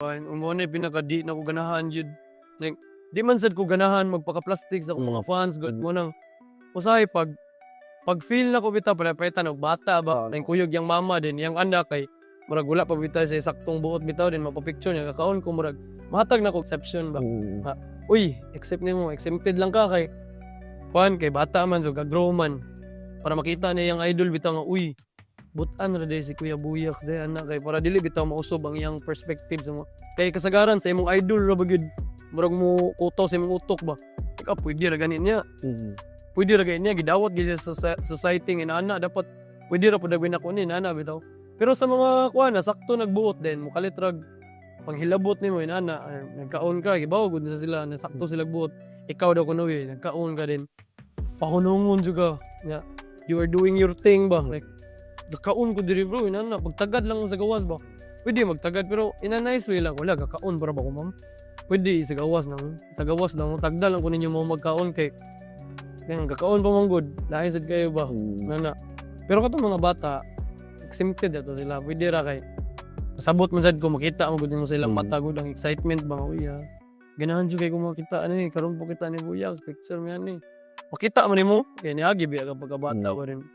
Mo na pinaka di na ko ganahan jud. Like di man sad ko ganahan magpaka-plastic sa akong mga fans god mo nang usahay pag feel na ko bitaw pala og bata ba nang kuyog yang mama din yang anak kay murag wala pa bitaw sa saktong buot bitaw din mapapicture niya kakaon ko murag matag na ko exception ba. Uy, accept nimo, exempted lang ka kay kay bata man so gagrow man para makita niya yung idol bitaw nga uy butan ra day si Kuya Buyak day anak kay para dili bitaw mausob ang iyang perspective sa mo. Kay kasagaran sa imong idol ra bagid murag mo kuto sa imong utok ba. Ikaw pwede ra ganin niya. Pwede ra ganin niya gidawat gid sa society nga ana dapat pwede ra pud gawin ako ni ana bitaw. Pero sa mga kuan na sakto nagbuot din mo kalit rag panghilabot nimo inana nagkaon ka gibaw gud sa sila na sakto sila buot. Ikaw daw kuno nagkaon ka din. Pahunungon jud ka. Yeah. You are doing your thing ba like gakaon ko diri bro inana pagtagad lang sa gawas ba pwede magtagad pero in a nice way lang wala gakaon para ba ko ma'am pwede sa gawas lang tagdal lang ko ninyo mo magkaon kay gakaon pa man good lain sad kayo ba nana pero katong mga bata exempted ato sila pwede ra kay sabot man sad ko makita mo gud mo sila mata gud ang excitement ba uy ganahan jud kay ko makita ani karon po kita ni Buyak picture mi ani makita man nimo kay niagi biya ka pagkabata pa rin